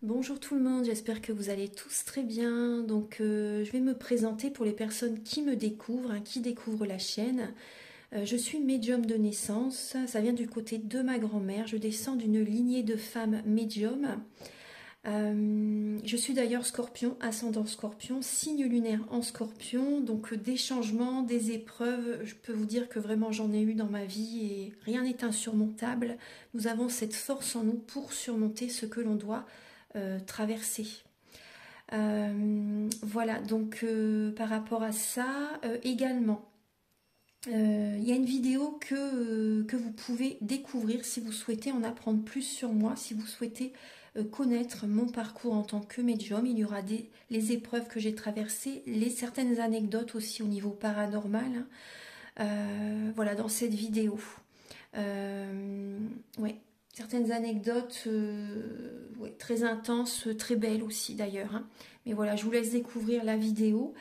Bonjour tout le monde, j'espère que vous allez tous très bien. Je vais me présenter pour les personnes qui me découvrent, qui découvrent la chaîne. Je suis médium de naissance, ça vient du côté de ma grand-mère. Je descends d'une lignée de femmes médiums. Je suis d'ailleurs scorpion, ascendant scorpion, signe lunaire en scorpion. Donc des changements, des épreuves, je peux vous dire que vraiment j'en ai eu dans ma vie et rien n'est insurmontable. Nous avons cette force en nous pour surmonter ce que l'on doit traverser. Voilà, par rapport à ça, également, il y a une vidéo que vous pouvez découvrir si vous souhaitez en apprendre plus sur moi, si vous souhaitez connaître mon parcours en tant que médium. Il y aura les épreuves que j'ai traversées, certaines anecdotes aussi au niveau paranormal. Voilà, dans cette vidéo. Ouais, certaines anecdotes ouais, très intenses, très belles aussi d'ailleurs. Mais voilà, je vous laisse découvrir la vidéo.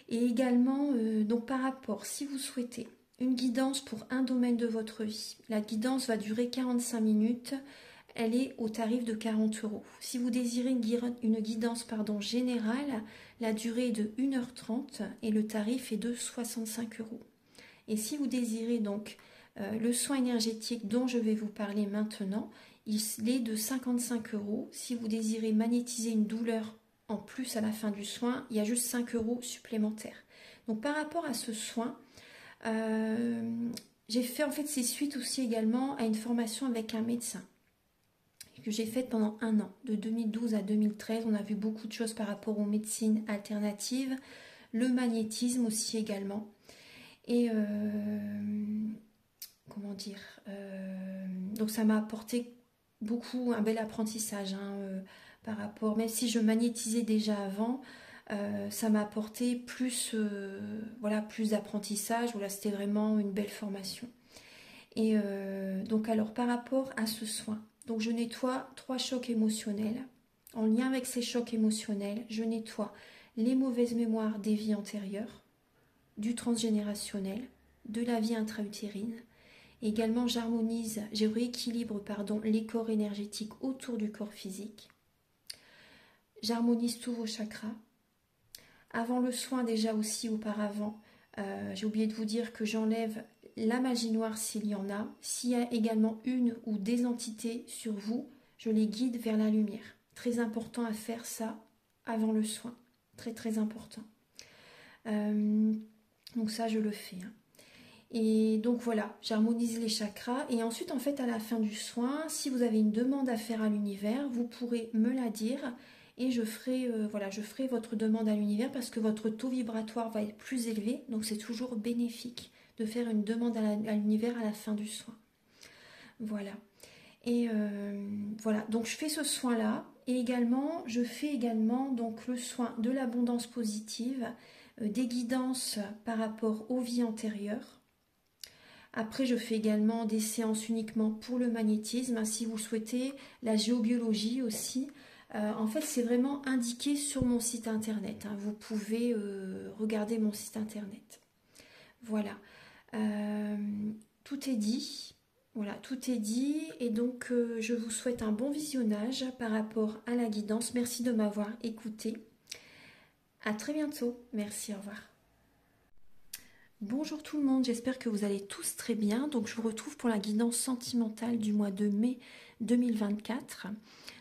Et également, donc par rapport, si vous souhaitez une guidance pour un domaine de votre vie, la guidance va durer 45 minutes. Elle est au tarif de 40 €. Si vous désirez une guidance générale, la durée est de 1h30 et le tarif est de 65 €. Et si vous désirez donc le soin énergétique dont je vais vous parler maintenant, il est de 55 €. Si vous désirez magnétiser une douleur en plus à la fin du soin, il y a juste 5 € supplémentaires. Donc par rapport à ce soin, j'ai fait en fait c'est suite aussi également à une formation avec un médecin que j'ai faite pendant un an, de 2012 à 2013. On a vu beaucoup de choses par rapport aux médecines alternatives, le magnétisme aussi également. Et comment dire, donc ça m'a apporté beaucoup, un bel apprentissage par rapport, même si je magnétisais déjà avant, ça m'a apporté plus, voilà, plus d'apprentissage. Voilà, c'était vraiment une belle formation. Et donc alors par rapport à ce soin, donc je nettoie 3 chocs émotionnels. En lien avec ces chocs émotionnels, je nettoie les mauvaises mémoires des vies antérieures, du transgénérationnel, de la vie intra-utérine. Également, je rééquilibre les corps énergétiques autour du corps physique. J'harmonise tous vos chakras. Avant le soin, déjà aussi auparavant, j'ai oublié de vous dire que j'enlève la magie noire s'il y en a. S'il y a également une ou des entités sur vous, je les guide vers la lumière. Très important à faire ça avant le soin. Très très important. Donc ça, je le fais. Et donc voilà, j'harmonise les chakras. Et ensuite, en fait, à la fin du soin, si vous avez une demande à faire à l'univers, vous pourrez me la dire. Et je ferai votre demande à l'univers parce que votre taux vibratoire va être plus élevé. Donc c'est toujours bénéfique de faire une demande à l'univers à la fin du soin. Voilà. Et voilà, donc je fais ce soin-là. Et également, je fais également donc le soin de l'abondance positive, des guidances par rapport aux vies antérieures. Après, je fais également des séances uniquement pour le magnétisme, si vous souhaitez, la géobiologie aussi. En fait, c'est vraiment indiqué sur mon site internet. Vous pouvez regarder mon site internet. Voilà. Tout est dit. Voilà, tout est dit. Et donc, je vous souhaite un bon visionnage par rapport à la guidance. Merci de m'avoir écouté. À très bientôt. Merci, au revoir. Bonjour tout le monde, j'espère que vous allez tous très bien. Donc je vous retrouve pour la guidance sentimentale du mois de mai 2024.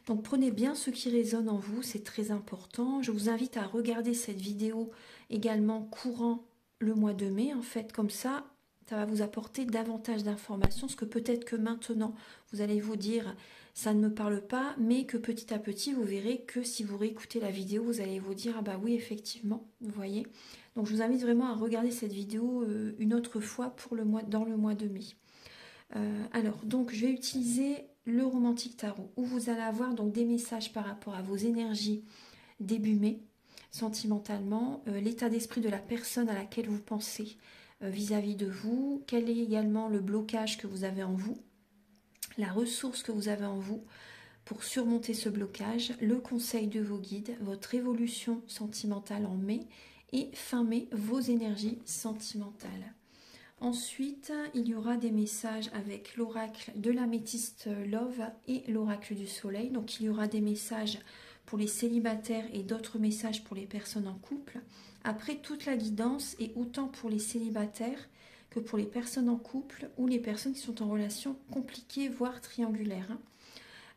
Donc prenez bien ce qui résonne en vous, c'est très important. Je vous invite à regarder cette vidéo également courant le mois de mai. En fait, comme ça va vous apporter davantage d'informations. Parce que peut-être que maintenant, vous allez vous dire, ça ne me parle pas, mais que petit à petit, vous verrez que si vous réécoutez la vidéo, vous allez vous dire, ah bah oui, effectivement, vous voyez. Donc je vous invite vraiment à regarder cette vidéo une autre fois dans le mois de mai. Alors, donc je vais utiliser le Romantique Tarot, où vous allez avoir donc des messages par rapport à vos énergies début mai, sentimentalement, l'état d'esprit de la personne à laquelle vous pensez vis-à-vis de vous, quel est également le blocage que vous avez en vous, la ressource que vous avez en vous pour surmonter ce blocage, le conseil de vos guides, votre évolution sentimentale en mai, et fin mai, vos énergies sentimentales. Ensuite, il y aura des messages avec l'oracle de l'améthyste Love et l'oracle du soleil. Donc il y aura des messages pour les célibataires et d'autres messages pour les personnes en couple. Après, toute la guidance est autant pour les célibataires que pour les personnes en couple ou les personnes qui sont en relation compliquée, voire triangulaire.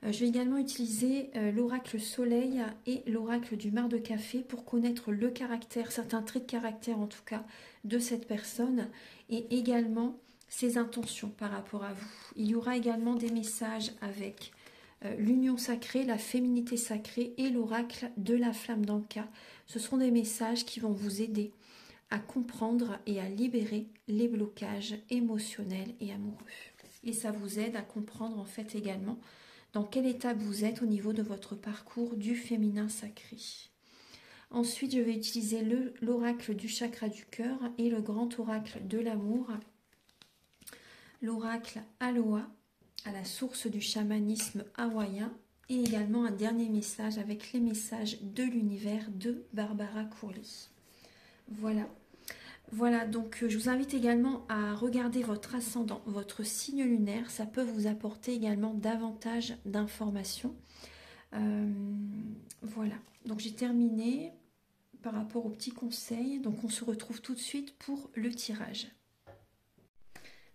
Je vais également utiliser l'oracle soleil et l'oracle du mar de café pour connaître le caractère, certains traits de caractère en tout cas, de cette personne et également ses intentions par rapport à vous. Il y aura également des messages avec l'union sacrée, la féminité sacrée et l'oracle de la flamme d'Anka. Ce seront des messages qui vont vous aider à comprendre et à libérer les blocages émotionnels et amoureux. Et ça vous aide à comprendre en fait également dans quelle étape vous êtes au niveau de votre parcours du féminin sacré. Ensuite, je vais utiliser l'oracle du chakra du cœur et le grand oracle de l'amour, l'oracle Aloha, à la source du chamanisme hawaïen, et également un dernier message avec les messages de l'univers de Barbara Courly. Voilà. Voilà, donc je vous invite également à regarder votre ascendant, votre signe lunaire. Ça peut vous apporter également davantage d'informations. Voilà, donc j'ai terminé par rapport aux petits conseils. Donc on se retrouve tout de suite pour le tirage.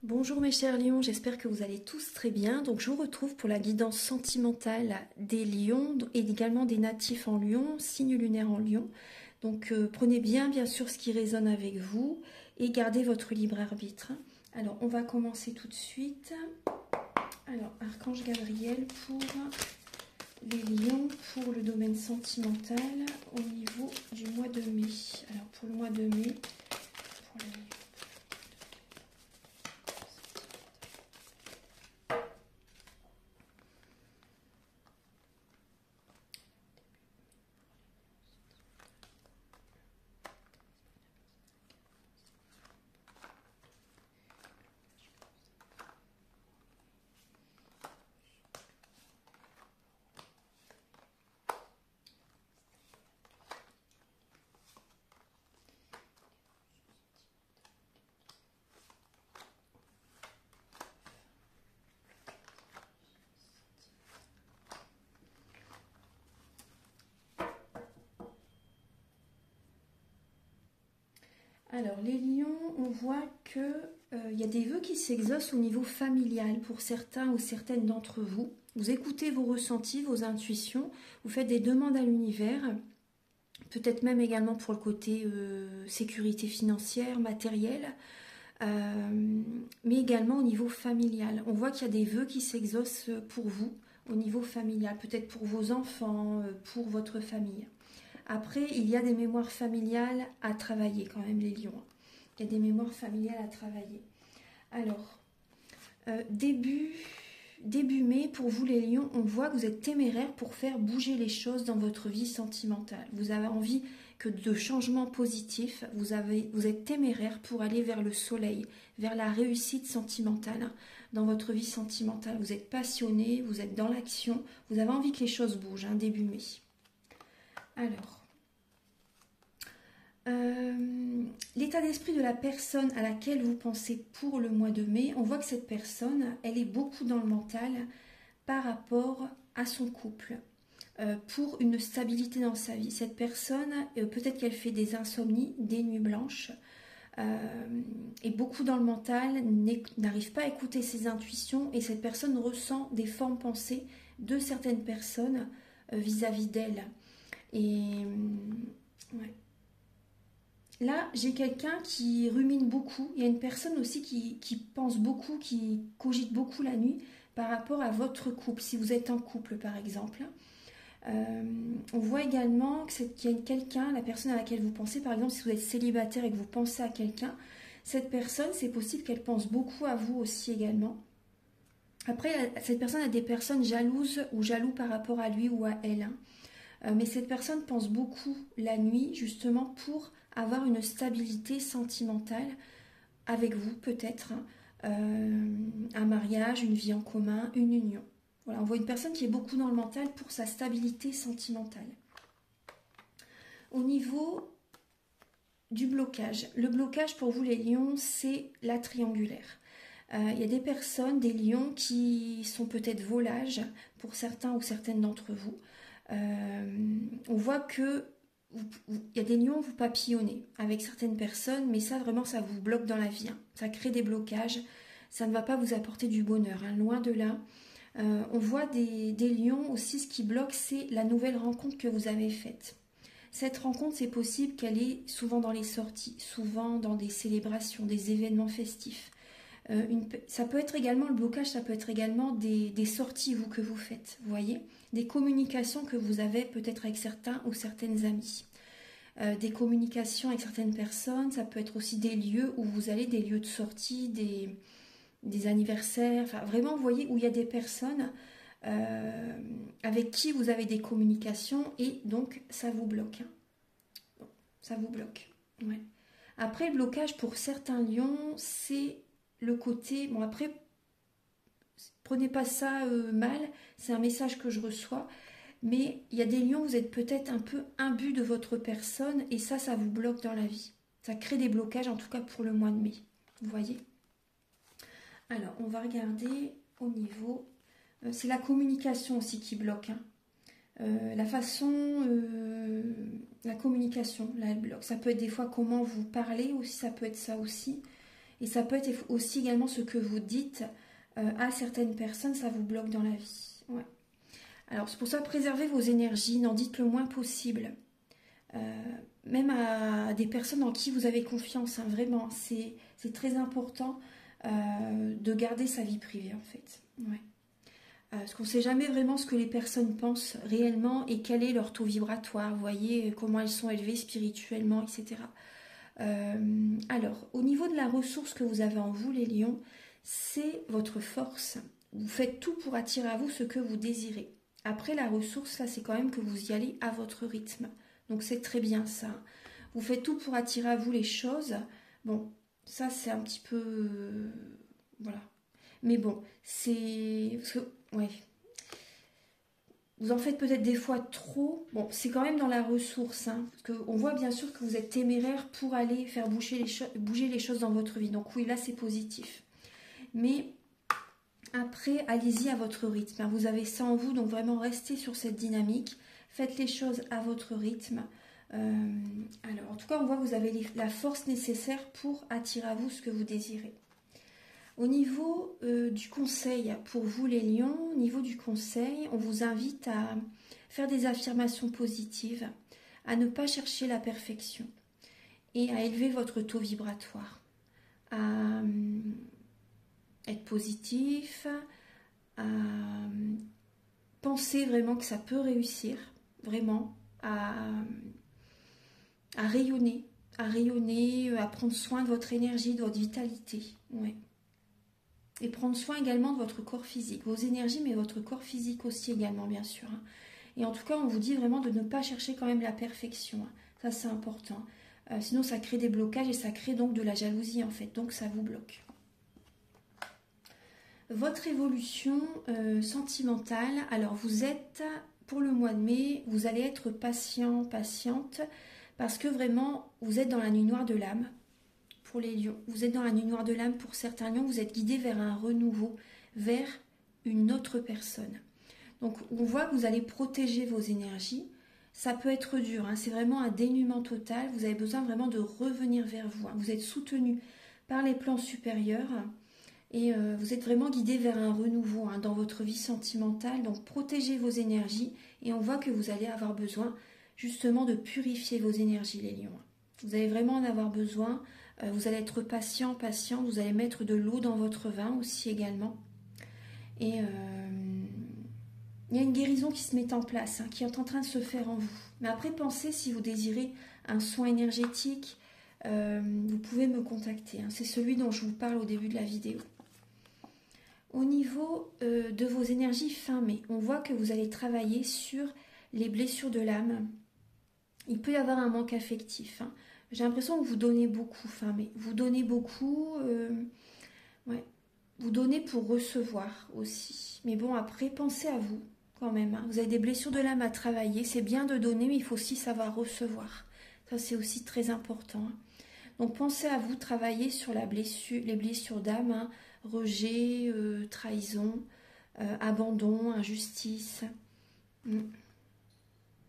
Bonjour mes chers lions, j'espère que vous allez tous très bien. Donc je vous retrouve pour la guidance sentimentale des lions et également des natifs en lion, signe lunaire en lion. Donc prenez bien sûr ce qui résonne avec vous et gardez votre libre arbitre. Alors on va commencer tout de suite. Alors Archange Gabriel pour les lions, pour le domaine sentimental au niveau du mois de mai. Alors pour le mois de mai, pour les... Alors, les lions, on voit que y a des vœux qui s'exaucent au niveau familial pour certains ou certaines d'entre vous. Vous écoutez vos ressentis, vos intuitions, vous faites des demandes à l'univers, peut-être même également pour le côté sécurité financière, matérielle, mais également au niveau familial. On voit qu'il y a des vœux qui s'exaucent pour vous au niveau familial, peut-être pour vos enfants, pour votre famille. Après, il y a des mémoires familiales à travailler quand même, les lions. Il y a des mémoires familiales à travailler. Alors, début mai, pour vous les lions, on voit que vous êtes téméraires pour faire bouger les choses dans votre vie sentimentale. Vous avez envie de changements positifs. Vous êtes téméraires pour aller vers le soleil, vers la réussite sentimentale dans votre vie sentimentale. Vous êtes passionné, vous êtes dans l'action. Vous avez envie que les choses bougent, début mai. Alors, l'état d'esprit de la personne à laquelle vous pensez pour le mois de mai, on voit que cette personne, elle est beaucoup dans le mental par rapport à son couple, pour une stabilité dans sa vie. Cette personne, peut-être qu'elle fait des insomnies, des nuits blanches, est beaucoup dans le mental, n'arrive pas à écouter ses intuitions et cette personne ressent des formes pensées de certaines personnes vis-à-vis d'elle. Et ouais. Là, j'ai quelqu'un qui rumine beaucoup. Il y a une personne aussi qui pense beaucoup, qui cogite beaucoup la nuit par rapport à votre couple, si vous êtes en couple par exemple. On voit également qu'il y a quelqu'un, la personne à laquelle vous pensez, par exemple si vous êtes célibataire et que vous pensez à quelqu'un, cette personne, c'est possible qu'elle pense beaucoup à vous aussi également. Après, cette personne a des personnes jalouses ou jaloux par rapport à lui ou à elle. Mais cette personne pense beaucoup la nuit justement pour avoir une stabilité sentimentale avec vous peut-être, un mariage, une vie en commun, une union. Voilà, on voit une personne qui est beaucoup dans le mental pour sa stabilité sentimentale. Au niveau du blocage, le blocage pour vous les lions, c'est la triangulaire. Il y a des personnes, des lions qui sont peut-être volages pour certains ou certaines d'entre vous. On voit que il y a des lions, vous papillonnez avec certaines personnes, mais ça vraiment ça vous bloque dans la vie, hein. Ça crée des blocages, ça ne va pas vous apporter du bonheur, hein, loin de là. On voit des lions aussi, ce qui bloque c'est la nouvelle rencontre que vous avez faite. Cette rencontre, c'est possible qu'elle est souvent dans les sorties, souvent dans des célébrations, des événements festifs. Ça peut être également, le blocage, ça peut être également des sorties que vous faites, vous voyez, des communications que vous avez peut-être avec certains ou certaines amies. Des communications avec certaines personnes, ça peut être aussi des lieux où vous allez, des lieux de sortie, des anniversaires, enfin vraiment, vous voyez, où il y a des personnes avec qui vous avez des communications et donc ça vous bloque. Hein. Bon, ça vous bloque, ouais. Après, le blocage pour certains lions, c'est le côté... Bon, après, prenez pas ça mal, c'est un message que je reçois, mais il y a des lions, vous êtes peut-être un peu imbu de votre personne, et ça vous bloque dans la vie. Ça crée des blocages, en tout cas pour le mois de mai. Vous voyez? Alors, on va regarder au niveau... c'est la communication aussi qui bloque, hein. La façon, la communication, là, elle bloque. Ça peut être des fois comment vous parlez aussi, ça peut être ça aussi. Et ça peut être aussi également ce que vous dites à certaines personnes, ça vous bloque dans la vie. Ouais. Alors c'est pour ça, préservez vos énergies, n'en dites le moins possible. Même à des personnes en qui vous avez confiance, hein, vraiment, c'est très important de garder sa vie privée en fait. Ouais. Parce qu'on ne sait jamais vraiment ce que les personnes pensent réellement et quel est leur taux vibratoire, vous voyez, comment elles sont élevées spirituellement, etc. Alors, au niveau de la ressource que vous avez en vous, les lions, c'est votre force. Vous faites tout pour attirer à vous ce que vous désirez. Après, la ressource, là, c'est quand même que vous y allez à votre rythme. Donc, c'est très bien ça. Vous faites tout pour attirer à vous les choses. Bon, ça, c'est un petit peu... voilà. Mais bon, c'est... ouais. Vous en faites peut-être des fois trop. Bon, c'est quand même dans la ressource. Hein, parce qu'on voit bien sûr que vous êtes téméraire pour aller faire bouger les choses dans votre vie. Donc oui, là, c'est positif. Mais après, allez-y à votre rythme. Hein, vous avez ça en vous, donc vraiment restez sur cette dynamique. Faites les choses à votre rythme. Alors, en tout cas, on voit que vous avez la force nécessaire pour attirer à vous ce que vous désirez. Au niveau du conseil, pour vous les lions, au niveau du conseil, on vous invite à faire des affirmations positives, à ne pas chercher la perfection et à élever votre taux vibratoire, à être positif, à penser vraiment que ça peut réussir, vraiment, à rayonner, à prendre soin de votre énergie, de votre vitalité, ouais. Et prendre soin également de votre corps physique, vos énergies, mais votre corps physique aussi également, bien sûr. Et en tout cas, on vous dit vraiment de ne pas chercher quand même la perfection. Ça, c'est important. Sinon, ça crée des blocages et ça crée donc de la jalousie, en fait. Donc, ça vous bloque. Votre évolution sentimentale. Alors, vous êtes, pour le mois de mai, vous allez être patient, patiente, parce que vraiment, vous êtes dans la nuit noire de l'âme. Pour les lions, vous êtes dans la nuit noire de l'âme. Pour certains lions, vous êtes guidés vers un renouveau, vers une autre personne. Donc on voit que vous allez protéger vos énergies. Ça peut être dur, hein, c'est vraiment un dénuement total. Vous avez besoin vraiment de revenir vers vous. Hein. Vous êtes soutenu par les plans supérieurs et vous êtes vraiment guidé vers un renouveau dans votre vie sentimentale. Donc protégez vos énergies et on voit que vous allez avoir besoin justement de purifier vos énergies, les lions. Vous allez vraiment en avoir besoin. Vous allez être patient, patiente, vous allez mettre de l'eau dans votre vin aussi également. Et il y a une guérison qui se met en place, qui est en train de se faire en vous. Mais après, pensez, si vous désirez un soin énergétique, vous pouvez me contacter. C'est celui dont je vous parle au début de la vidéo. Au niveau de vos énergies fin mai, on voit que vous allez travailler sur les blessures de l'âme. Il peut y avoir un manque affectif. J'ai l'impression que vous donnez beaucoup, mais vous donnez beaucoup, ouais. Vous donnez pour recevoir aussi. Mais bon, après, pensez à vous quand même. Vous avez des blessures de l'âme à travailler. C'est bien de donner, mais il faut aussi savoir recevoir. Ça, c'est aussi très important. Donc, pensez à vous, travailler sur les blessures d'âme, rejet, trahison, abandon, injustice.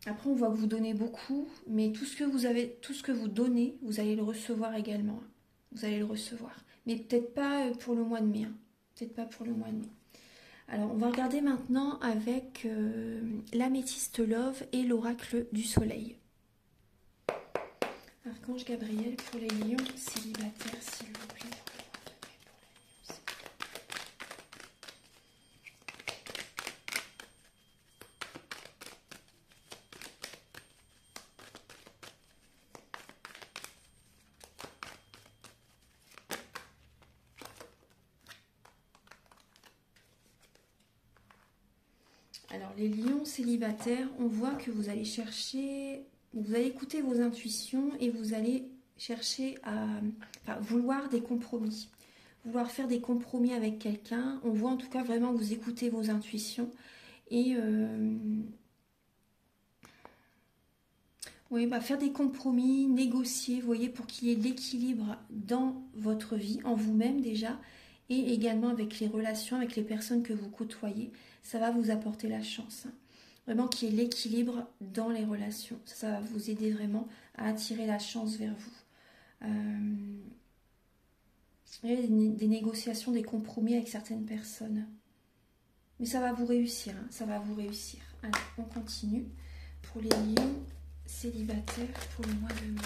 Après, on voit que vous donnez beaucoup, mais tout ce que vous avez, tout ce que vous donnez, vous allez le recevoir également. Vous allez le recevoir. Mais peut-être pas pour le mois de mai. Hein. Peut-être pas pour le mois de mai. Alors, on va regarder maintenant avec l'améthyste Love et l'oracle du soleil. Archange Gabriel pour les lions célibataires, s'il vous plaît. Alors, les lions célibataires, on voit que vous allez chercher, vous allez écouter vos intuitions et vous allez chercher à vouloir des compromis. Vouloir faire des compromis avec quelqu'un. On voit en tout cas vraiment que vous écoutez vos intuitions. Et oui, faire des compromis, négocier, vous voyez, pour qu'il y ait l'équilibre dans votre vie, en vous-même déjà, et également avec les relations, avec les personnes que vous côtoyez. Ça va vous apporter la chance. Hein. Vraiment qu'il y ait l'équilibre dans les relations. Ça va vous aider vraiment à attirer la chance vers vous. Des négociations, des compromis avec certaines personnes. Mais ça va vous réussir. Hein, ça va vous réussir. Alors, on continue. Pour les lions célibataires pour le mois de mai.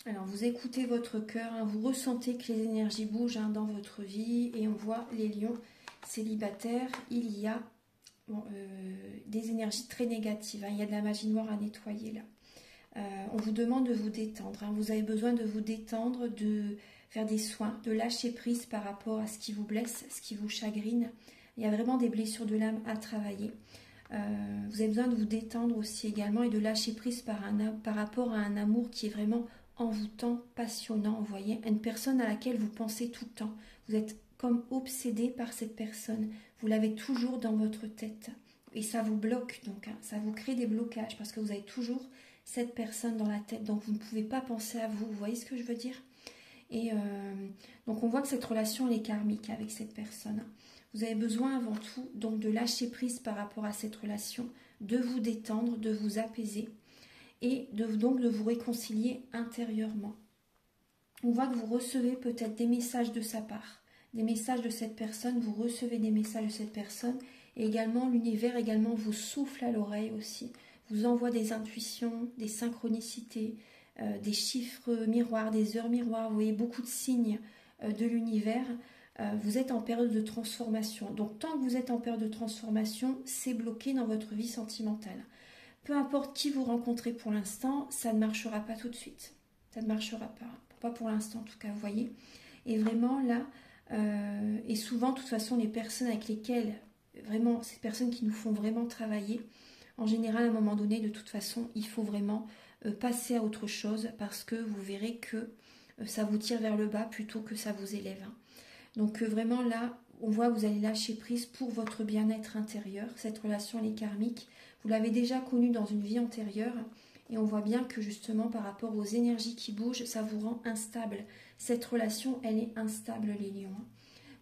Alors, vous écoutez votre cœur, hein, vous ressentez que les énergies bougent hein, dans votre vie et on voit les lions célibataires, il y a des énergies très négatives, hein, il y a de la magie noire à nettoyer là. On vous demande de vous détendre, hein, vous avez besoin de vous détendre, de faire des soins, de lâcher prise par rapport à ce qui vous blesse, ce qui vous chagrine. Il y a vraiment des blessures de l'âme à travailler. Vous avez besoin de vous détendre aussi également et de lâcher prise par rapport à un amour qui est vraiment envoûtant, passionnant, vous voyez, une personne à laquelle vous pensez tout le temps. Vous êtes comme obsédé par cette personne. Vous l'avez toujours dans votre tête. Et ça vous bloque, donc, hein, ça vous crée des blocages parce que vous avez toujours cette personne dans la tête. Donc, vous ne pouvez pas penser à vous. Vous voyez ce que je veux dire? Et donc, on voit que cette relation, elle est karmique avec cette personne. Vous avez besoin avant tout donc de lâcher prise par rapport à cette relation, de vous détendre, de vous apaiser et donc de vous réconcilier intérieurement. On voit que vous recevez peut-être des messages de sa part, des messages de cette personne, vous recevez des messages de cette personne et également l'univers également vous souffle à l'oreille aussi, vous envoie des intuitions, des synchronicités, des chiffres miroirs, des heures miroirs, vous voyez beaucoup de signes de l'univers. Vous êtes en période de transformation. Donc tant que vous êtes en période de transformation, c'est bloqué dans votre vie sentimentale. Peu importe qui vous rencontrez pour l'instant, ça ne marchera pas tout de suite. Ça ne marchera pas pour l'instant en tout cas, vous voyez. Et vraiment là, et souvent de toute façon les personnes avec lesquelles, vraiment ces personnes qui nous font vraiment travailler, en général à un moment donné de toute façon il faut vraiment passer à autre chose parce que vous verrez que ça vous tire vers le bas plutôt que ça vous élève. Hein. Donc vraiment là, on voit que vous allez lâcher prise pour votre bien-être intérieur. Cette relation, elle est karmique. Vous l'avez déjà connue dans une vie antérieure. Et on voit bien que justement, par rapport aux énergies qui bougent, ça vous rend instable. Cette relation, elle est instable, les lions.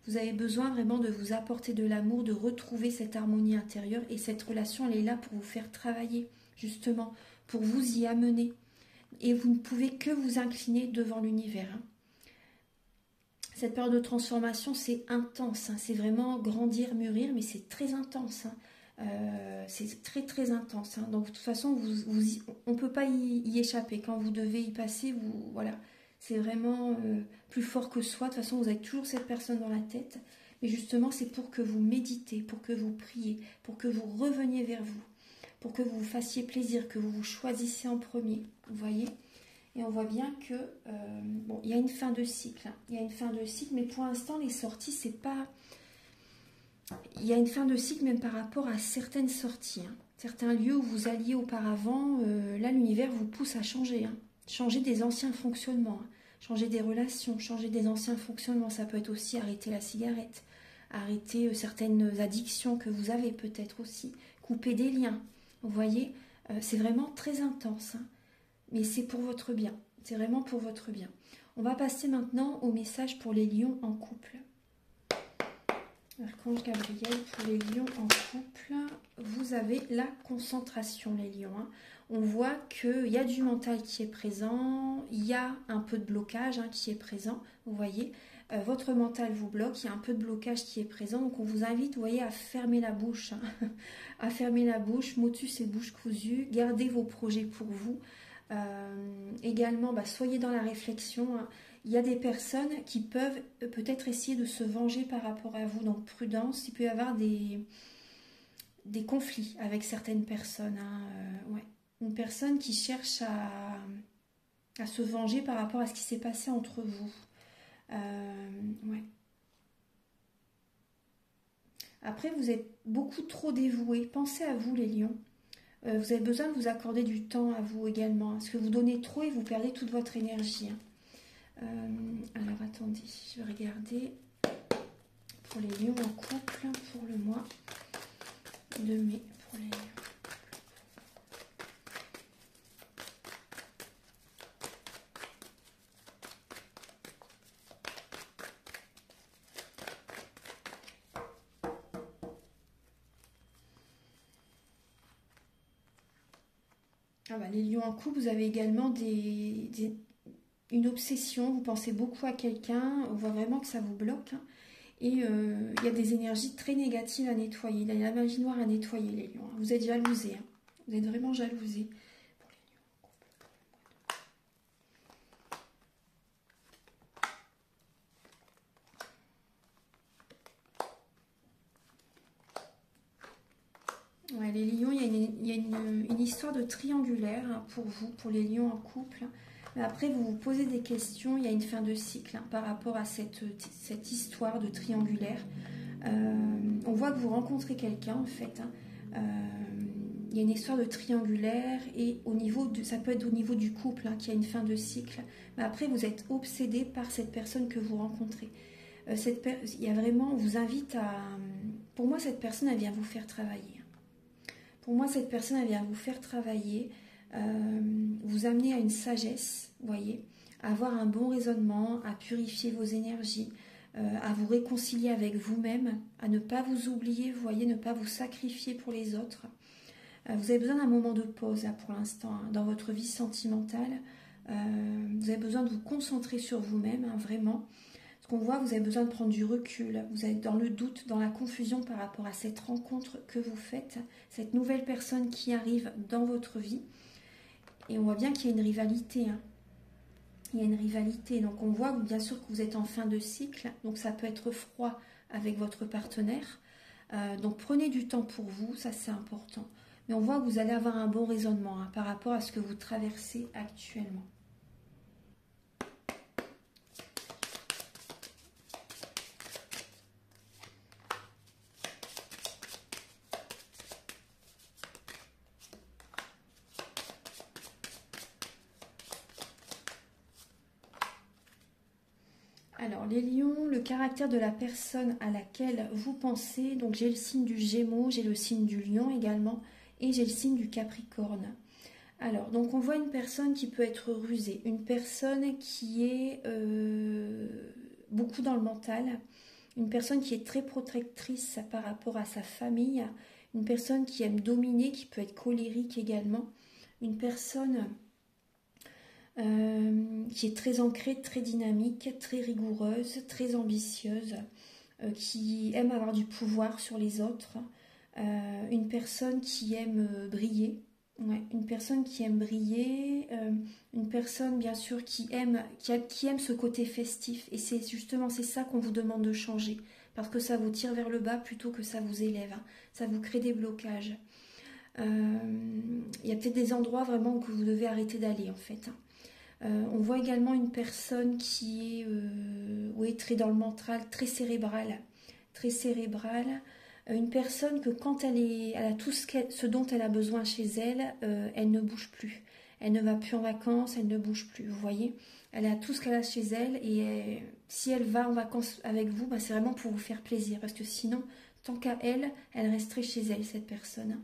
Vous avez besoin vraiment de vous apporter de l'amour, de retrouver cette harmonie intérieure. Et cette relation, elle est là pour vous faire travailler, justement, pour vous y amener. Et vous ne pouvez que vous incliner devant l'univers. Cette période de transformation, c'est intense, hein. C'est vraiment grandir, mûrir, mais c'est très intense. Hein. C'est très très intense. Hein. Donc de toute façon, on ne peut pas y échapper. Quand vous devez y passer, voilà, c'est vraiment plus fort que soi. De toute façon, vous avez toujours cette personne dans la tête. Mais justement, c'est pour que vous méditez, pour que vous priez, pour que vous reveniez vers vous, pour que vous vous fassiez plaisir, que vous vous choisissiez en premier. Vous voyez ? Et on voit bien que, bon, il y a une fin de cycle. Hein. Il y a une fin de cycle, mais pour l'instant, les sorties, c'est pas... il y a une fin de cycle même par rapport à certaines sorties. Hein. Certains lieux où vous alliez auparavant, là l'univers vous pousse à changer. Hein. Changer des anciens fonctionnements, hein. Changer des relations, changer des anciens fonctionnements. Ça peut être aussi arrêter la cigarette, arrêter certaines addictions que vous avez peut-être aussi, couper des liens. Vous voyez, c'est vraiment très intense, hein. Mais c'est pour votre bien. C'est vraiment pour votre bien. On va passer maintenant au message pour les lions en couple. Archange Gabriel, pour les lions en couple, vous avez la concentration, les lions. Hein. On voit qu'il y a du mental qui est présent, il y a un peu de blocage qui est présent, vous voyez. Votre mental vous bloque, il y a un peu de blocage qui est présent, donc on vous invite, vous voyez, à fermer la bouche. Hein. À fermer la bouche, motus et bouche cousue, gardez vos projets pour vous. Également, soyez dans la réflexion. Hein. Il y a des personnes qui peuvent peut-être essayer de se venger par rapport à vous, donc prudence, il peut y avoir des conflits avec certaines personnes. Hein. Ouais. Une personne qui cherche à se venger par rapport à ce qui s'est passé entre vous. Ouais. Après, vous êtes beaucoup trop dévoués. Pensez à vous, les lions. Vous avez besoin de vous accorder du temps à vous également. Parce que vous donnez trop et vous perdez toute votre énergie. Hein. Alors attendez, je vais regarder pour les lions en couple pour le mois de mai pour les lions. Les lions en couple, vous avez également une obsession, vous pensez beaucoup à quelqu'un, on voit vraiment que ça vous bloque. Hein. Et il y a des énergies très négatives à nettoyer. Il y a la magie noire à nettoyer, les lions. Vous êtes jalousés. Hein. Vous êtes vraiment jalousés. Ouais, les lions, il y a une histoire de triangulaire pour vous, pour les lions en couple. Mais après, vous vous posez des questions, il y a une fin de cycle par rapport à cette histoire de triangulaire. On voit que vous rencontrez quelqu'un en fait. Il y a une histoire de triangulaire et ça peut être au niveau du couple qu'il y a une fin de cycle. Mais après, vous êtes obsédé par cette personne que vous rencontrez. Il y a vraiment, on vous invite à... Pour moi, cette personne, elle vient vous faire travailler. Pour moi, cette personne, elle vient vous faire travailler, vous amener à une sagesse, vous voyez, à avoir un bon raisonnement, à purifier vos énergies, à vous réconcilier avec vous-même, à ne pas vous oublier, vous voyez, ne pas vous sacrifier pour les autres. Vous avez besoin d'un moment de pause, là, pour l'instant, hein, dans votre vie sentimentale. Vous avez besoin de vous concentrer sur vous-même, hein, vraiment. Ce qu'on voit, vous avez besoin de prendre du recul, vous êtes dans le doute, dans la confusion par rapport à cette rencontre que vous faites, cette nouvelle personne qui arrive dans votre vie. Et on voit bien qu'il y a une rivalité. Hein. Il y a une rivalité, donc on voit bien sûr que vous êtes en fin de cycle, donc ça peut être froid avec votre partenaire. Donc prenez du temps pour vous, ça c'est important. Mais on voit que vous allez avoir un bon raisonnement par rapport à ce que vous traversez actuellement. Alors, les lions, le caractère de la personne à laquelle vous pensez, donc j'ai le signe du Gémeaux, j'ai le signe du Lion également, et j'ai le signe du Capricorne. Alors, donc on voit une personne qui peut être rusée, une personne qui est beaucoup dans le mental, une personne qui est très protectrice par rapport à sa famille, une personne qui aime dominer, qui peut être colérique également, une personne... qui est très ancrée, très dynamique, très rigoureuse, très ambitieuse, qui aime avoir du pouvoir sur les autres, une personne qui aime briller, une personne qui aime briller, une personne bien sûr qui aime ce côté festif, et c'est justement ça qu'on vous demande de changer, parce que ça vous tire vers le bas plutôt que ça vous élève, hein. Ça vous crée des blocages. Il y a peut-être des endroits vraiment que vous devez arrêter d'aller en fait, hein. On voit également une personne qui est très dans le mental, très cérébrale, très cérébrale. Une personne que quand elle a tout ce dont elle a besoin chez elle, elle ne bouge plus. Elle ne va plus en vacances, elle ne bouge plus, vous voyez. Elle a tout ce qu'elle a chez elle et si elle va en vacances avec vous, bah, c'est vraiment pour vous faire plaisir. Parce que sinon, tant qu'à elle, elle resterait chez elle, cette personne.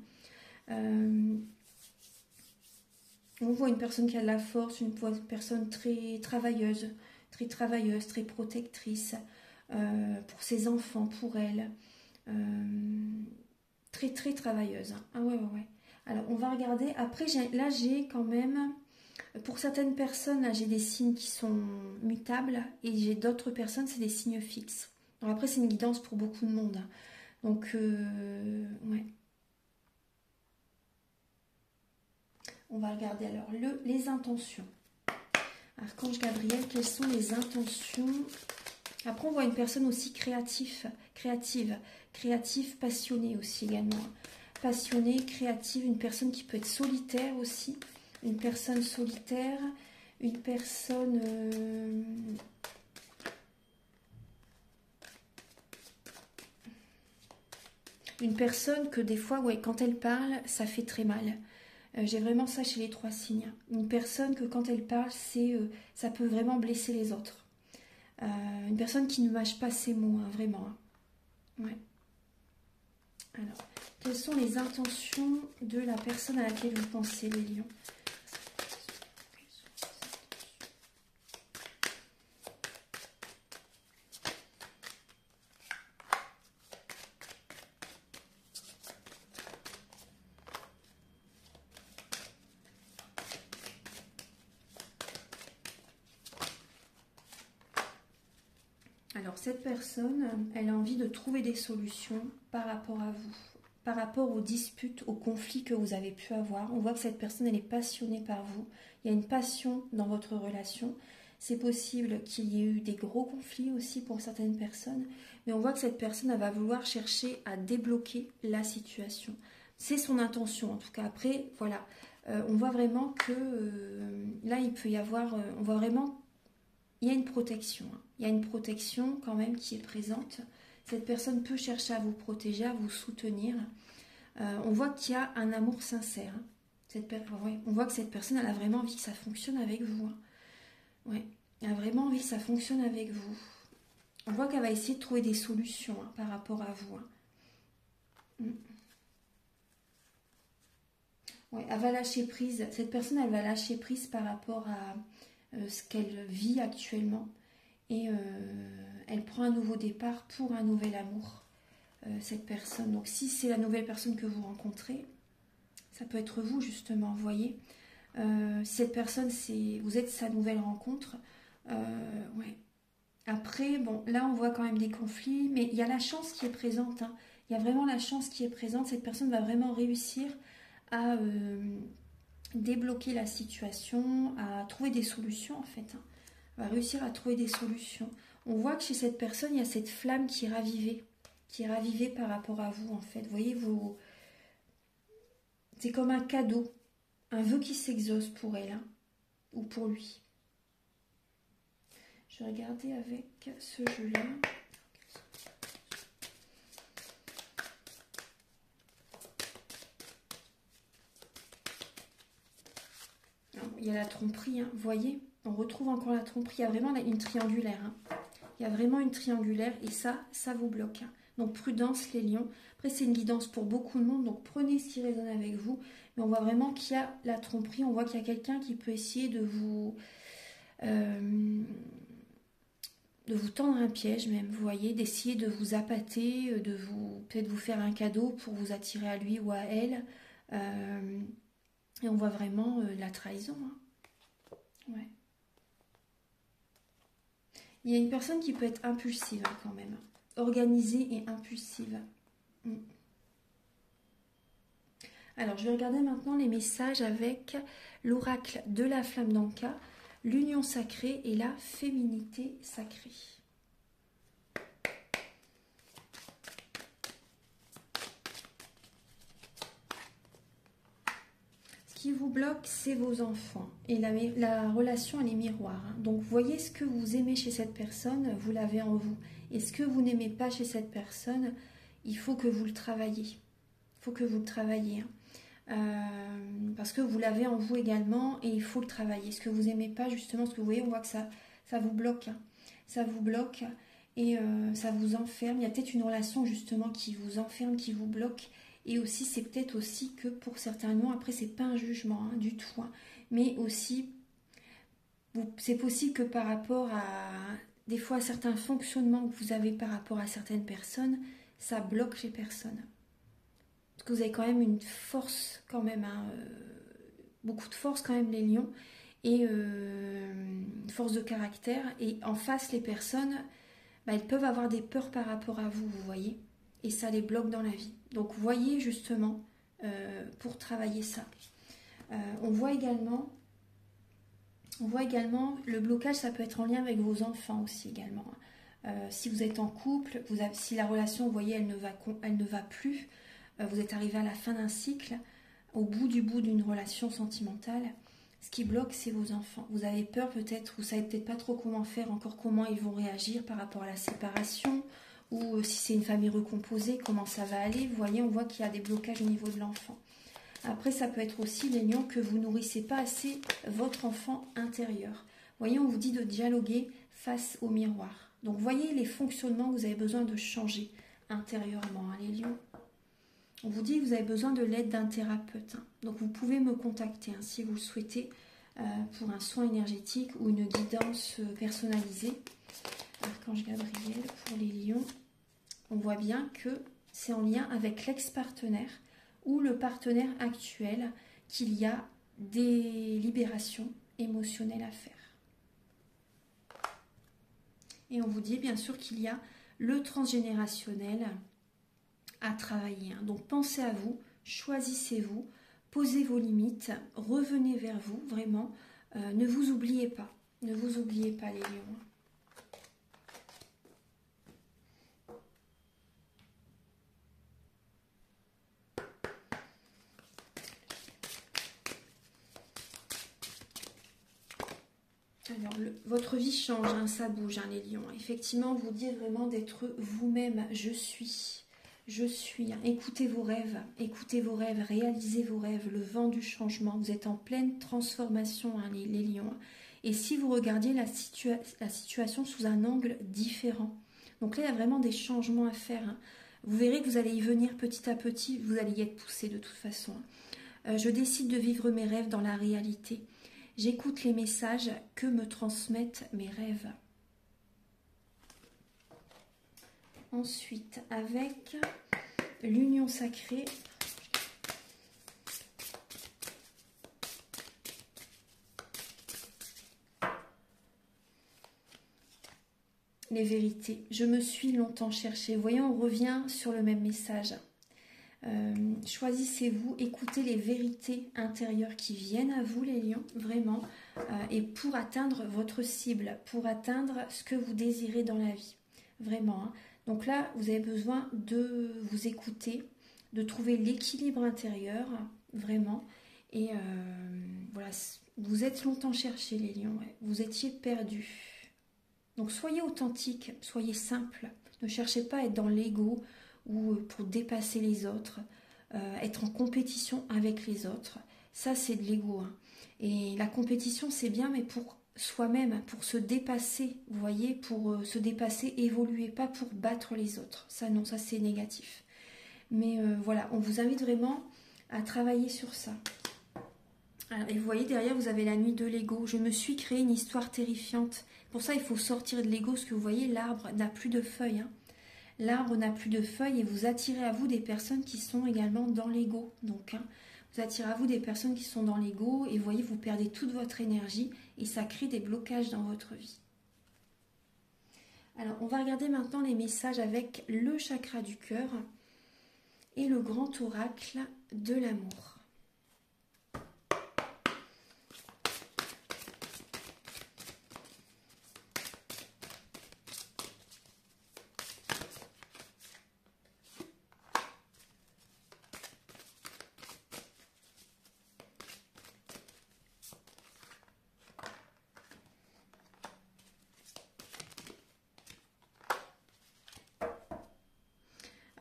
On voit une personne qui a de la force, une personne très travailleuse, très protectrice pour ses enfants, pour elle. Très travailleuse. Ah ouais. Alors on va regarder. Après là j'ai quand même, pour certaines personnes là j'ai des signes qui sont mutables et j'ai d'autres personnes c'est des signes fixes. Alors après c'est une guidance pour beaucoup de monde. Donc ouais. On va regarder alors les intentions. Archange Gabriel, quelles sont les intentions? Après on voit une personne aussi créative, passionnée aussi également. Passionnée, créative, une personne qui peut être solitaire aussi. Une personne solitaire, une personne... une personne que des fois, ouais, quand elle parle, ça fait très mal. J'ai vraiment ça chez les 3 signes. Une personne que quand elle parle, ça peut vraiment blesser les autres. Une personne qui ne mâche pas ses mots, hein, vraiment. Hein. Ouais. Alors, quelles sont les intentions de la personne à laquelle vous pensez, les lions? Alors, cette personne, elle a envie de trouver des solutions par rapport à vous, par rapport aux disputes, aux conflits que vous avez pu avoir. On voit que cette personne, elle est passionnée par vous. Il y a une passion dans votre relation. C'est possible qu'il y ait eu des gros conflits aussi pour certaines personnes, mais on voit que cette personne, elle va vouloir chercher à débloquer la situation. C'est son intention, en tout cas. Après, voilà, on voit vraiment que là, il peut y avoir, on voit vraiment il y a une protection. Hein. Il y a une protection quand même qui est présente. Cette personne peut chercher à vous protéger, à vous soutenir. On voit qu'il y a un amour sincère. Hein. Ouais, on voit que cette personne, elle a vraiment envie que ça fonctionne avec vous. Hein. Ouais, elle a vraiment envie que ça fonctionne avec vous. On voit qu'elle va essayer de trouver des solutions hein, par rapport à vous. Hein. Ouais, elle va lâcher prise. Cette personne, elle va lâcher prise par rapport à ce qu'elle vit actuellement. Et elle prend un nouveau départ pour un nouvel amour, cette personne. Donc si c'est la nouvelle personne que vous rencontrez, ça peut être vous justement, vous voyez. Si cette personne, vous êtes sa nouvelle rencontre, ouais. Après, bon, là on voit quand même des conflits, mais il y a la chance qui est présente. Hein. Il y a vraiment la chance qui est présente. Cette personne va vraiment réussir à débloquer la situation, à trouver des solutions en fait. Hein. Va réussir à trouver des solutions. On voit que chez cette personne, il y a cette flamme qui est ravivée par rapport à vous, en fait. Vous voyez, c'est comme un cadeau, un vœu qui s'exauce pour elle, hein, ou pour lui. Je vais regarder avec ce jeu-là. Il y a la tromperie, hein, vous voyez. On retrouve encore la tromperie. Il y a vraiment une triangulaire. Hein. Il y a vraiment une triangulaire et ça vous bloque. Hein. Donc prudence les lions. Après c'est une guidance pour beaucoup de monde. Donc prenez ce qui résonne avec vous. Mais on voit vraiment qu'il y a la tromperie. On voit qu'il y a quelqu'un qui peut essayer de vous tendre un piège même. Vous voyez, d'essayer de vous appâter, peut-être vous faire un cadeau pour vous attirer à lui ou à elle. Et on voit vraiment la trahison. Hein. Ouais. Il y a une personne qui peut être impulsive hein, quand même. Organisée et impulsive. Alors, je vais regarder maintenant les messages avec l'oracle de la flamme d'Anka, l'union sacrée et la féminité sacrée. Ce qui vous bloque, c'est vos enfants. Et la relation, elle est miroir. Hein. Donc, voyez ce que vous aimez chez cette personne, vous l'avez en vous. Et ce que vous n'aimez pas chez cette personne, il faut que vous le travailliez. Il faut que vous le travailliez. Hein. Parce que vous l'avez en vous également et il faut le travailler. Ce que vous n'aimez pas, justement, ce que vous voyez, on voit que ça vous bloque. Hein. Ça vous bloque et ça vous enferme. Il y a peut-être une relation, justement, qui vous enferme, qui vous bloque. Et aussi, c'est peut-être aussi que pour certains noms, après, c'est pas un jugement hein, du tout. Hein, mais aussi, c'est possible que par rapport à des fois certains fonctionnements que vous avez par rapport à certaines personnes, ça bloque les personnes. Parce que vous avez quand même une force, quand même, hein, beaucoup de force quand même les lions, et une force de caractère. Et en face, les personnes, bah, elles peuvent avoir des peurs par rapport à vous, vous voyez. Et ça les bloque dans la vie. Donc voyez justement pour travailler ça. On voit également le blocage, ça peut être en lien avec vos enfants aussi également. Si vous êtes en couple, si la relation, vous voyez, elle ne va plus, vous êtes arrivé à la fin d'un cycle, au bout d'une relation sentimentale, ce qui bloque, c'est vos enfants. Vous avez peur peut-être, vous savez peut-être pas trop comment faire, encore comment ils vont réagir par rapport à la séparation, ou si c'est une famille recomposée, comment ça va aller. Vous voyez, on voit qu'il y a des blocages au niveau de l'enfant. Après, ça peut être aussi, les lions, que vous nourrissez pas assez votre enfant intérieur. Vous voyez, on vous dit de dialoguer face au miroir. Donc, voyez les fonctionnements que vous avez besoin de changer intérieurement, hein, les lions. On vous dit que vous avez besoin de l'aide d'un thérapeute. Hein. Donc, vous pouvez me contacter hein, si vous le souhaitez pour un soin énergétique ou une guidance personnalisée. Archange Gabriel pour les lions. On voit bien que c'est en lien avec l'ex-partenaire ou le partenaire actuel qu'il y a des libérations émotionnelles à faire. Et on vous dit bien sûr qu'il y a le transgénérationnel à travailler. Donc pensez à vous, choisissez-vous, posez vos limites, revenez vers vous, vraiment. Ne vous oubliez pas, ne vous oubliez pas les lions. Alors, votre vie change, hein, ça bouge, hein, les lions. Effectivement, vous dites vraiment d'être vous-même. Je suis. Hein. Écoutez vos rêves, réalisez vos rêves, le vent du changement. Vous êtes en pleine transformation, hein, les lions. Et si vous regardiez la situation sous un angle différent, donc là, il y a vraiment des changements à faire. Hein. Vous verrez que vous allez y venir petit à petit, vous allez y être poussé de toute façon. Je décide de vivre mes rêves dans la réalité. J'écoute les messages que me transmettent mes rêves. Ensuite, avec l'union sacrée, les vérités. Je me suis longtemps cherchée. Vous voyez, on revient sur le même message. Choisissez-vous, écoutez les vérités intérieures qui viennent à vous les lions, vraiment, et pour atteindre votre cible, pour atteindre ce que vous désirez dans la vie, vraiment. Hein. Donc là, vous avez besoin de vous écouter, de trouver l'équilibre intérieur, vraiment, et voilà, vous êtes longtemps cherchés les lions, ouais. Vous étiez perdus. Donc soyez authentique, soyez simple, ne cherchez pas à être dans l'ego, ou pour dépasser les autres, être en compétition avec les autres. Ça, c'est de l'ego. Hein. Et la compétition, c'est bien, mais pour soi-même, pour se dépasser, vous voyez, pour se dépasser, évoluer, pas pour battre les autres. Ça, non, ça, c'est négatif. Mais voilà, on vous invite vraiment à travailler sur ça. Alors, et vous voyez, derrière, vous avez la nuit de l'ego. Je me suis créé une histoire terrifiante. Pour ça, il faut sortir de l'ego, parce que vous voyez, l'arbre n'a plus de feuilles, hein. L'arbre n'a plus de feuilles et vous attirez à vous des personnes qui sont également dans l'ego. Donc, hein, vous attirez à vous des personnes qui sont dans l'ego et vous voyez, vous perdez toute votre énergie et ça crée des blocages dans votre vie. Alors, on va regarder maintenant les messages avec le chakra du cœur et le grand oracle de l'amour.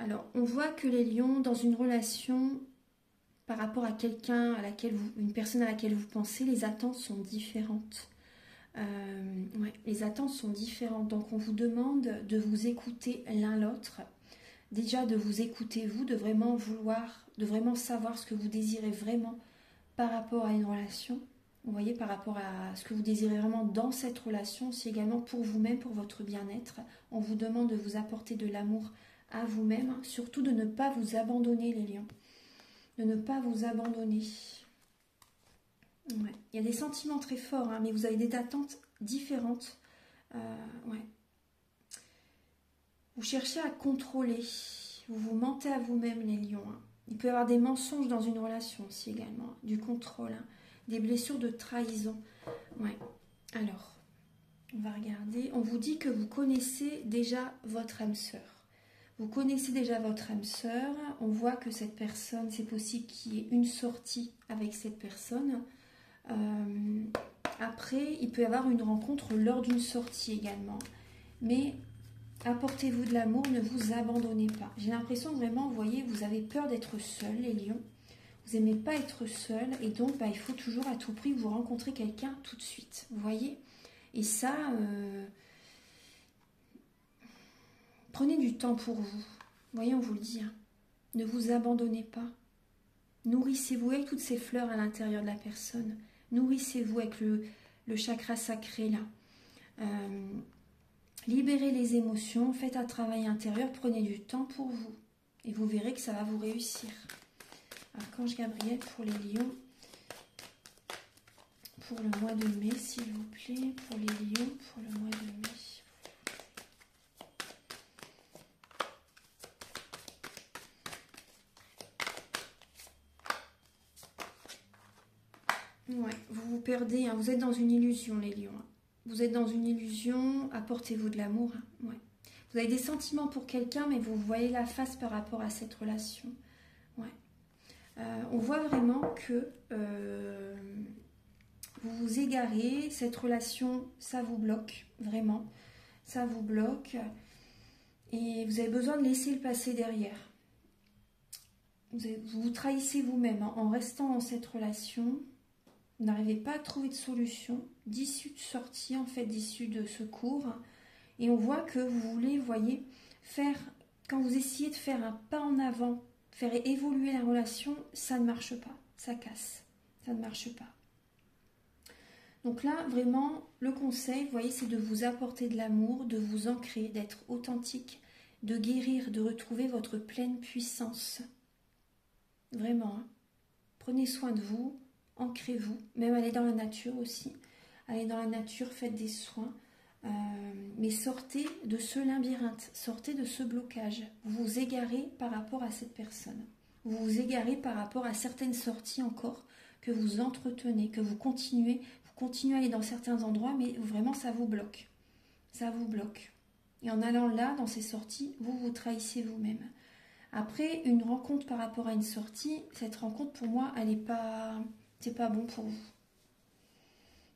Alors, on voit que les lions, dans une relation, par rapport à quelqu'un, une personne à laquelle vous pensez, les attentes sont différentes. Ouais, les attentes sont différentes. Donc, on vous demande de vous écouter l'un l'autre. Déjà, de vous écouter vous, de vraiment vouloir, de vraiment savoir ce que vous désirez vraiment par rapport à une relation. Vous voyez, par rapport à ce que vous désirez vraiment dans cette relation, c'est également pour vous-même, pour votre bien-être. On vous demande de vous apporter de l'amour à vous-même, surtout de ne pas vous abandonner, les lions. De ne pas vous abandonner. Ouais. Il y a des sentiments très forts, hein, mais vous avez des attentes différentes. Ouais. Vous cherchez à contrôler. Vous vous mentez à vous-même, les lions. Hein. Il peut y avoir des mensonges dans une relation aussi également. Du contrôle. Hein. Des blessures de trahison. Ouais. Alors, on va regarder. On vous dit que vous connaissez déjà votre âme sœur. Vous connaissez déjà votre âme sœur. On voit que cette personne, c'est possible qu'il y ait une sortie avec cette personne. Après, il peut y avoir une rencontre lors d'une sortie également. Mais apportez-vous de l'amour, ne vous abandonnez pas. J'ai l'impression que vraiment, vous voyez, vous avez peur d'être seul, les lions. Vous n'aimez pas être seul et donc il faut toujours à tout prix que vous rencontrez quelqu'un tout de suite. Vous voyez? Et ça, prenez du temps pour vous. Vous voyez, on vous le dit. Hein. Ne vous abandonnez pas. Nourrissez-vous avec toutes ces fleurs à l'intérieur de la personne. Nourrissez-vous avec le chakra sacré là. Libérez les émotions, faites un travail intérieur, prenez du temps pour vous. Et vous verrez que ça va vous réussir. Archange Gabriel pour les lions. Pour le mois de mai, s'il vous plaît. Pour les lions, pour le mois de mai. Ouais, vous vous perdez, hein. Vous êtes dans une illusion, les lions. Hein. Vous êtes dans une illusion, apportez-vous de l'amour. Hein. Ouais. Vous avez des sentiments pour quelqu'un, mais vous voyez la face par rapport à cette relation. Ouais. On voit vraiment que vous vous égarez, cette relation, ça vous bloque, vraiment. Ça vous bloque. Et vous avez besoin de laisser le passé derrière. Vous vous trahissez vous-même hein, en restant dans cette relation. Vous n'arrivez pas à trouver de solution, d'issue de sortie, en fait, d'issue de secours. Et on voit que vous voulez, vous voyez, faire, quand vous essayez de faire un pas en avant, faire évoluer la relation, ça ne marche pas, ça casse, ça ne marche pas. Donc là, vraiment, le conseil, vous voyez, c'est de vous apporter de l'amour, de vous ancrer, d'être authentique, de guérir, de retrouver votre pleine puissance. Vraiment, hein. Prenez soin de vous. Ancrez-vous, même allez dans la nature aussi. Allez dans la nature, faites des soins. Mais sortez de ce labyrinthe, sortez de ce blocage. Vous vous égarez par rapport à cette personne. Vous vous égarez par rapport à certaines sorties encore que vous entretenez, que vous continuez à aller dans certains endroits, mais vraiment ça vous bloque. Ça vous bloque. Et en allant là, dans ces sorties, vous vous trahissez vous-même. Après, une rencontre par rapport à une sortie, cette rencontre pour moi, elle n'est pas... C'est pas bon pour vous.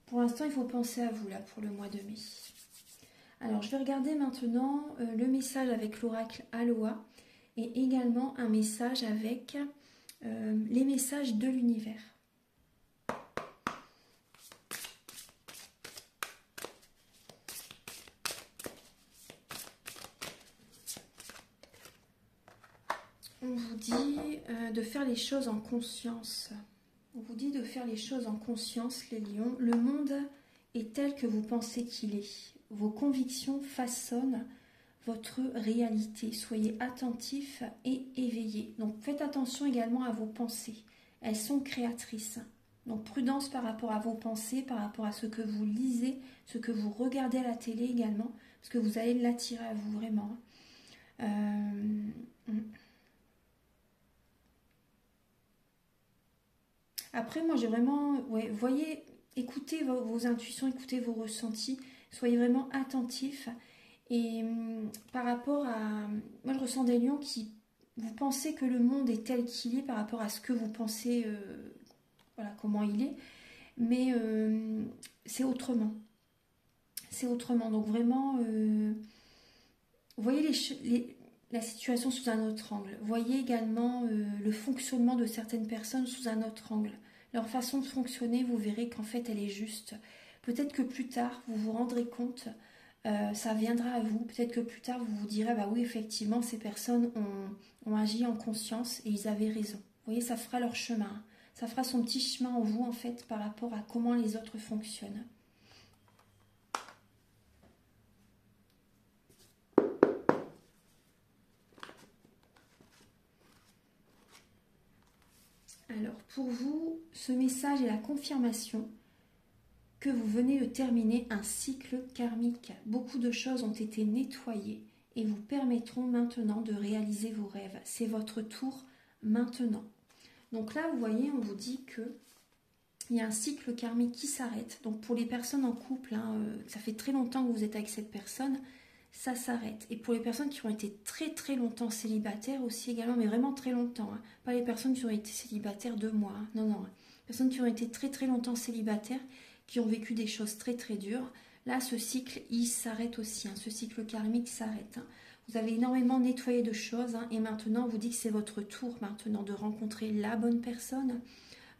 Pour l'instant, il faut penser à vous, là, pour le mois de mai. Alors, je vais regarder maintenant le message avec l'oracle Aloha et également un message avec les messages de l'univers. On vous dit de faire les choses en conscience. On vous dit de faire les choses en conscience, les lions. Le monde est tel que vous pensez qu'il est. Vos convictions façonnent votre réalité. Soyez attentifs et éveillés. Donc faites attention également à vos pensées. Elles sont créatrices. Donc prudence par rapport à vos pensées, par rapport à ce que vous lisez, ce que vous regardez à la télé également, parce que vous allez l'attirer à vous vraiment. Après, moi, j'ai vraiment... Ouais, voyez, écoutez vos intuitions, écoutez vos ressentis. Soyez vraiment attentifs. Et par rapport à... Moi, je ressens des lions qui... Vous pensez que le monde est tel qu'il est par rapport à ce que vous pensez... voilà, comment il est. Mais c'est autrement. C'est autrement. Donc, vraiment... Vous voyez la situation sous un autre angle. Voyez également le fonctionnement de certaines personnes sous un autre angle. Leur façon de fonctionner, vous verrez qu'en fait, elle est juste. Peut-être que plus tard, vous vous rendrez compte, ça viendra à vous. Peut-être que plus tard, vous vous direz, bah oui, effectivement, ces personnes ont agi en conscience et ils avaient raison. Vous voyez, ça fera leur chemin. Ça fera son petit chemin en vous, en fait, par rapport à comment les autres fonctionnent. Alors, pour vous, ce message est la confirmation que vous venez de terminer un cycle karmique. Beaucoup de choses ont été nettoyées et vous permettront maintenant de réaliser vos rêves. C'est votre tour maintenant. Donc là, vous voyez, on vous dit que il y a un cycle karmique qui s'arrête. Donc pour les personnes en couple, ça fait très longtemps que vous êtes avec cette personne, ça s'arrête. Et pour les personnes qui ont été très très longtemps célibataires aussi également, mais vraiment très longtemps, hein. Pas les personnes qui ont été célibataires 2 mois, hein. Non, non. Hein. Personnes qui ont été très très longtemps célibataires, qui ont vécu des choses très très dures. Là, ce cycle, il s'arrête aussi. Hein. Ce cycle karmique s'arrête. Hein. Vous avez énormément nettoyé de choses, hein, et maintenant, on vous dit que c'est votre tour maintenant de rencontrer la bonne personne,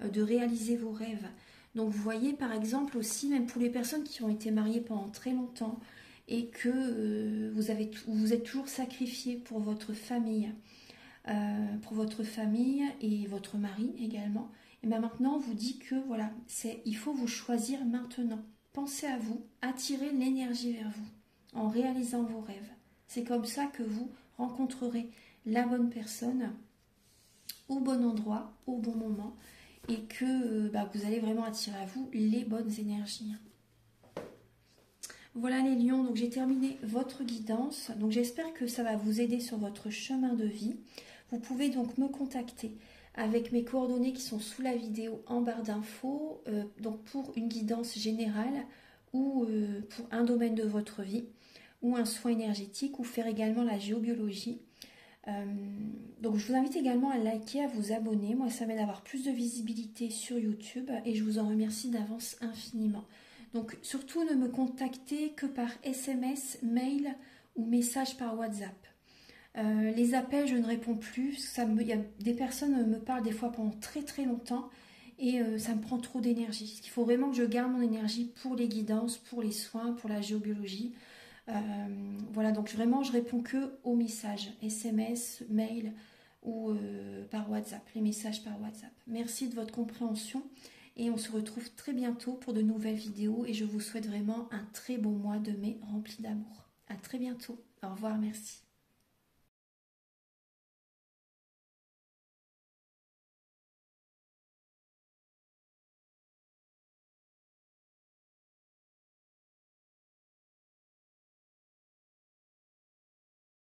de réaliser vos rêves. Donc vous voyez par exemple aussi, même pour les personnes qui ont été mariées pendant très longtemps et que vous êtes toujours sacrifié pour votre famille et votre mari également, et bien maintenant on vous dit que voilà, il faut vous choisir maintenant. Pensez à vous, attirez l'énergie vers vous en réalisant vos rêves. C'est comme ça que vous rencontrerez la bonne personne au bon endroit, au bon moment, et que vous allez vraiment attirer à vous les bonnes énergies. Voilà les lions, donc j'ai terminé votre guidance. Donc j'espère que ça va vous aider sur votre chemin de vie. Vous pouvez donc me contacter avec mes coordonnées qui sont sous la vidéo en barre d'infos, donc pour une guidance générale ou pour un domaine de votre vie ou un soin énergétique ou faire également la géobiologie. Donc je vous invite également à liker, à vous abonner. Moi ça m'aide à avoir plus de visibilité sur YouTube et je vous en remercie d'avance infiniment. Donc surtout ne me contactez que par SMS, mail ou message par WhatsApp. Les appels je ne réponds plus. Il y a des personnes me parlent des fois pendant très très longtemps et ça me prend trop d'énergie. Il faut vraiment que je garde mon énergie pour les guidances, pour les soins, pour la géobiologie. Voilà, donc vraiment je réponds que aux messages SMS, mail ou par WhatsApp, les messages par WhatsApp. Merci de votre compréhension et on se retrouve très bientôt pour de nouvelles vidéos et je vous souhaite vraiment un très bon mois de mai rempli d'amour. À très bientôt, au revoir, merci.